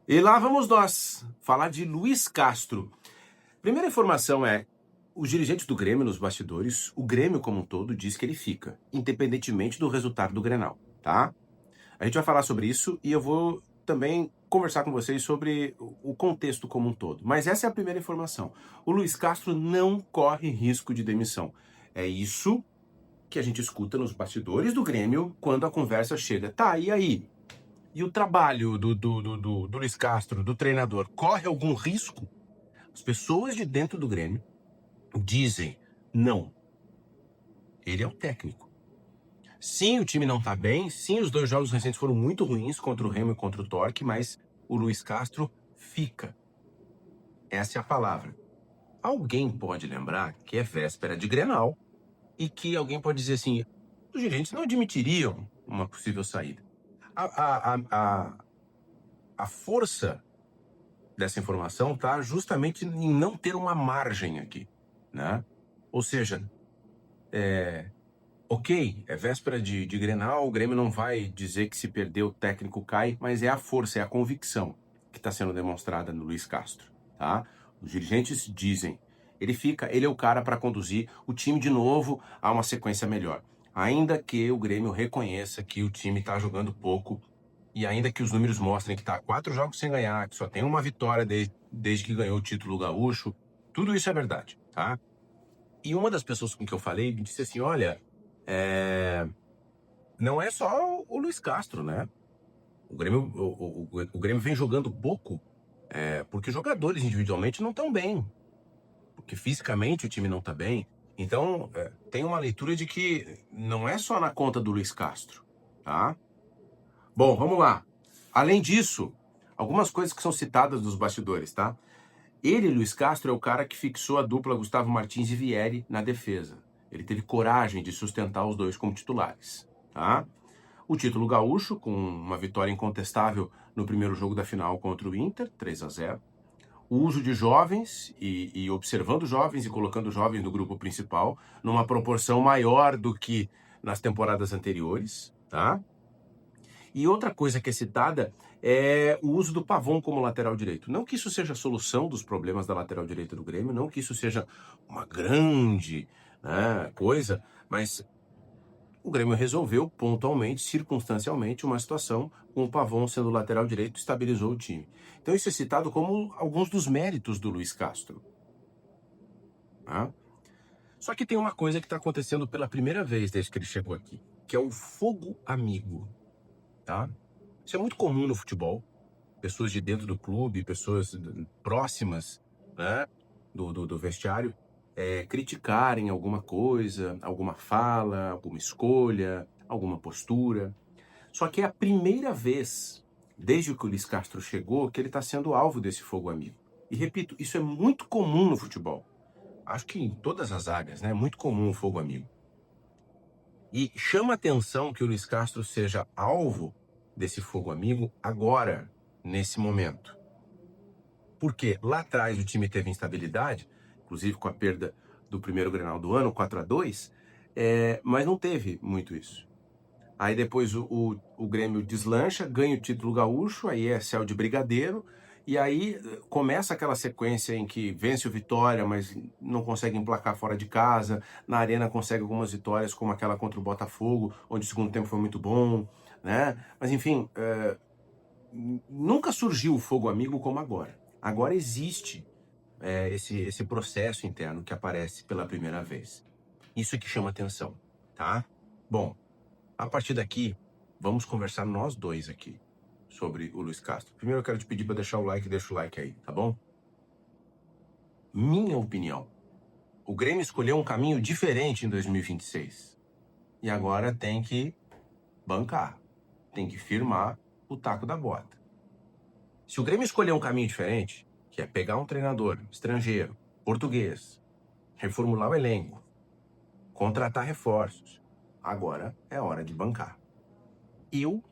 E lá vamos nós falar de Luiz Castro. Primeira informação é, os dirigentes do Grêmio nos bastidores, o Grêmio como um todo diz que ele fica, independentemente do resultado do Grenal, tá? A gente vai falar sobre isso e eu vou também conversar com vocês sobre o contexto como um todo. Mas essa é a primeira informação. O Luiz Castro não corre risco de demissão. É isso que a gente escuta nos bastidores do Grêmio quando a conversa chega. Tá, e aí? E o trabalho do Luiz Castro, do treinador, corre algum risco? As pessoas de dentro do Grêmio dizem, não, ele é o técnico. Sim, o time não tá bem, sim, os dois jogos recentes foram muito ruins contra o Remo e contra o Torque, mas o Luiz Castro fica. Essa é a palavra. Alguém pode lembrar que é véspera de Grenal e que alguém pode dizer assim, os dirigentes não admitiriam uma possível saída. A força dessa informação está justamente em não ter uma margem aqui, né? Ou seja, ok, é véspera de Grenal, o Grêmio não vai dizer que se perder o técnico cai, mas é a força, é a convicção que está sendo demonstrada no Luiz Castro, tá? Os dirigentes dizem, ele é o cara para conduzir o time de novo a uma sequência melhor. Ainda que o Grêmio reconheça que o time está jogando pouco e ainda que os números mostrem que está 4 jogos sem ganhar, que só tem uma vitória desde que ganhou o título gaúcho, tudo isso é verdade, tá? E uma das pessoas com que eu falei me disse assim, olha, não é só o Luiz Castro, né? O Grêmio vem jogando pouco, porque os jogadores individualmente não estão bem, porque fisicamente o time não está bem. Então, tem uma leitura de que não é só na conta do Luiz Castro, tá? Bom, vamos lá. Além disso, algumas coisas que são citadas nos bastidores, tá? Ele, Luiz Castro, é o cara que fixou a dupla Gustavo Martins e Vieri na defesa. Ele teve coragem de sustentar os dois como titulares, tá? O título gaúcho, com uma vitória incontestável no primeiro jogo da final contra o Inter, 3-0. O uso de jovens e observando jovens e colocando jovens no grupo principal, numa proporção maior do que nas temporadas anteriores, tá? E outra coisa que é citada é o uso do Pavon como lateral direito. Não que isso seja a solução dos problemas da lateral direita do Grêmio, não que isso seja uma grande, né, coisa, mas o Grêmio resolveu pontualmente, circunstancialmente, uma situação com o Pavon sendo lateral direito, estabilizou o time. Então isso é citado como alguns dos méritos do Luiz Castro, né? Só que tem uma coisa que está acontecendo pela primeira vez desde que ele chegou aqui, que é o fogo amigo, tá? Isso é muito comum no futebol. Pessoas de dentro do clube, pessoas próximas, né, do vestiário, criticarem alguma coisa, alguma fala, alguma escolha, alguma postura. Só que é a primeira vez, desde que o Luiz Castro chegou, que ele está sendo alvo desse fogo amigo. E repito, isso é muito comum no futebol. Acho que em todas as áreas, né? É muito comum o fogo amigo. E chama atenção que o Luiz Castro seja alvo desse fogo amigo agora, nesse momento. Porque lá atrás o time teve instabilidade, inclusive com a perda do primeiro Grenal do ano, 4-2, mas não teve muito isso. Aí depois o Grêmio deslancha, ganha o título gaúcho, aí é céu de brigadeiro, e aí começa aquela sequência em que vence o Vitória, mas não consegue emplacar fora de casa, na Arena consegue algumas vitórias, como aquela contra o Botafogo, onde o segundo tempo foi muito bom, né? Mas enfim, nunca surgiu o fogo amigo como agora. Agora existe esse processo interno que aparece pela primeira vez. Isso é que chama atenção, tá? Bom, a partir daqui, vamos conversar nós dois aqui sobre o Luiz Castro. Primeiro eu quero te pedir para deixar o like, deixa o like aí, tá bom? Minha opinião, o Grêmio escolheu um caminho diferente em 2026 e agora tem que bancar, tem que firmar o taco da bota. Se o Grêmio escolher um caminho diferente, que é pegar um treinador estrangeiro, português, reformular o elenco, contratar reforços, agora é hora de bancar. Eu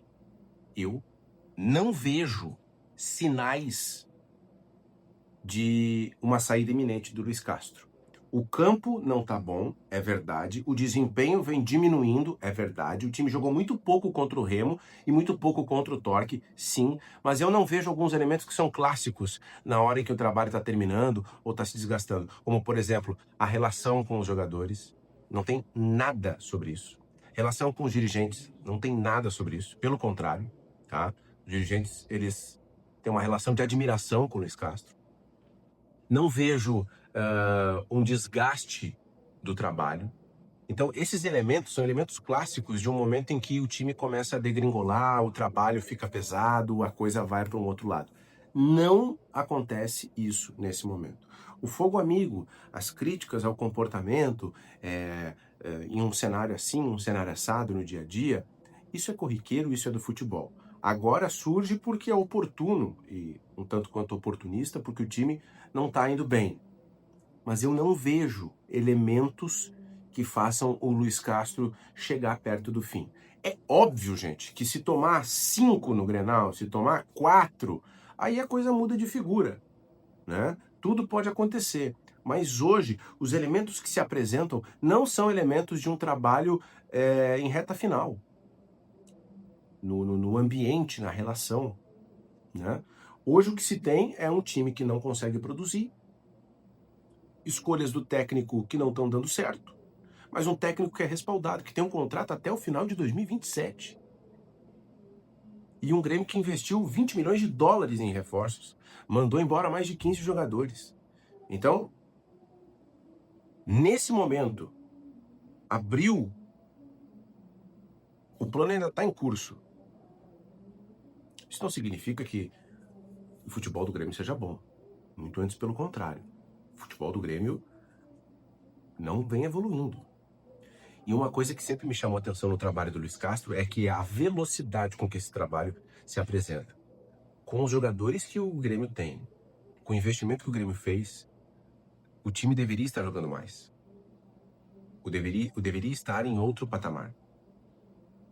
não vejo sinais de uma saída iminente do Luiz Castro. O campo não tá bom, é verdade. O desempenho vem diminuindo, é verdade. O time jogou muito pouco contra o Remo e muito pouco contra o Torque, sim. Mas eu não vejo alguns elementos que são clássicos na hora em que o trabalho está terminando ou está se desgastando. Como, por exemplo, a relação com os jogadores. Não tem nada sobre isso. Relação com os dirigentes, não tem nada sobre isso. Pelo contrário, tá? Os dirigentes, eles têm uma relação de admiração com o Luis Castro. Não vejo um desgaste do trabalho. Então, esses elementos são elementos clássicos de um momento em que o time começa a degringolar, o trabalho fica pesado, a coisa vai para um outro lado. Não acontece isso nesse momento. O fogo amigo, as críticas ao comportamento, em um cenário assim, um cenário assado no dia a dia, isso é corriqueiro, isso é do futebol. Agora surge porque é oportuno, e um tanto quanto oportunista, porque o time não está indo bem. Mas eu não vejo elementos que façam o Luis Castro chegar perto do fim. É óbvio, gente, que se tomar 5 no Grenal, se tomar 4, aí a coisa muda de figura, né? Tudo pode acontecer. Mas hoje, os elementos que se apresentam não são elementos de um trabalho em reta final. No ambiente, na relação, né? Hoje o que se tem é um time que não consegue produzir, escolhas do técnico que não estão dando certo, mas um técnico que é respaldado, que tem um contrato até o final de 2027. E um Grêmio que investiu 20 milhões de dólares em reforços, mandou embora mais de 15 jogadores. Então, nesse momento, abril, o plano ainda está em curso. Isso não significa que o futebol do Grêmio seja bom. Muito antes, pelo contrário. O futebol do Grêmio não vem evoluindo. E uma coisa que sempre me chamou a atenção no trabalho do Luis Castro é que a velocidade com que esse trabalho se apresenta. Com os jogadores que o Grêmio tem, com o investimento que o Grêmio fez, o time deveria estar jogando mais. O deveria estar em outro patamar.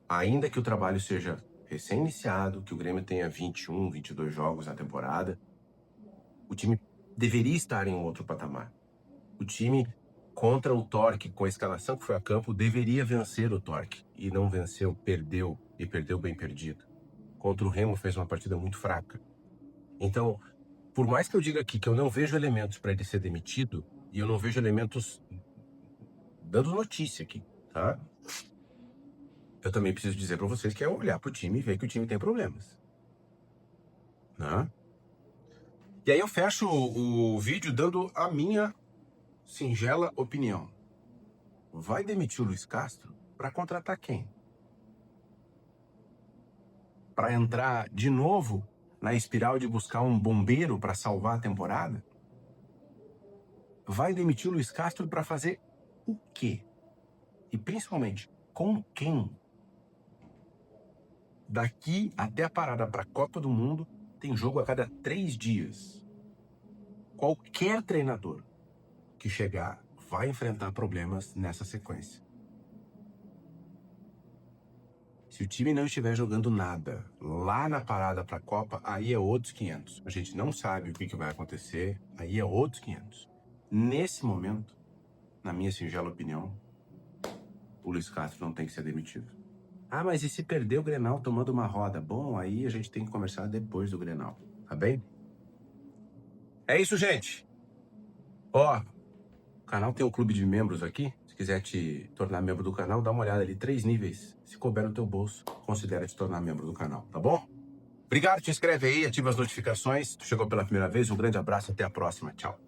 Ainda que o trabalho seja recém-iniciado, que o Grêmio tenha 21, 22 jogos na temporada, o time deveria estar em um outro patamar. O time contra o Torque, com a escalação que foi a campo, deveria vencer o Torque. E não venceu, perdeu, e perdeu bem perdido. Contra o Remo fez uma partida muito fraca. Então, por mais que eu diga aqui que eu não vejo elementos para ele ser demitido, e eu não vejo elementos dando notícia aqui, tá? Eu também preciso dizer para vocês que é olhar pro time e ver que o time tem problemas, né? E aí eu fecho o vídeo dando a minha singela opinião. Vai demitir o Luis Castro para contratar quem? Para entrar de novo na espiral de buscar um bombeiro para salvar a temporada? Vai demitir o Luis Castro para fazer o quê? E principalmente, com quem? Daqui até a parada para a Copa do Mundo, tem jogo a cada 3 dias. Qualquer treinador que chegar vai enfrentar problemas nessa sequência. Se o time não estiver jogando nada lá na parada para a Copa, aí é outros 500. A gente não sabe o que vai acontecer, aí é outros 500. Nesse momento, na minha singela opinião, o Luis Castro não tem que ser demitido. Ah, mas e se perder o Grenal tomando uma roda? Bom, aí a gente tem que conversar depois do Grenal, tá bem? É isso, gente. Ó, o canal tem um clube de membros aqui. Se quiser te tornar membro do canal, dá uma olhada ali, 3 níveis. Se couber no teu bolso, considera te tornar membro do canal, tá bom? Obrigado, te inscreve aí, ativa as notificações. Tu chegou pela primeira vez, um grande abraço, até a próxima. Tchau.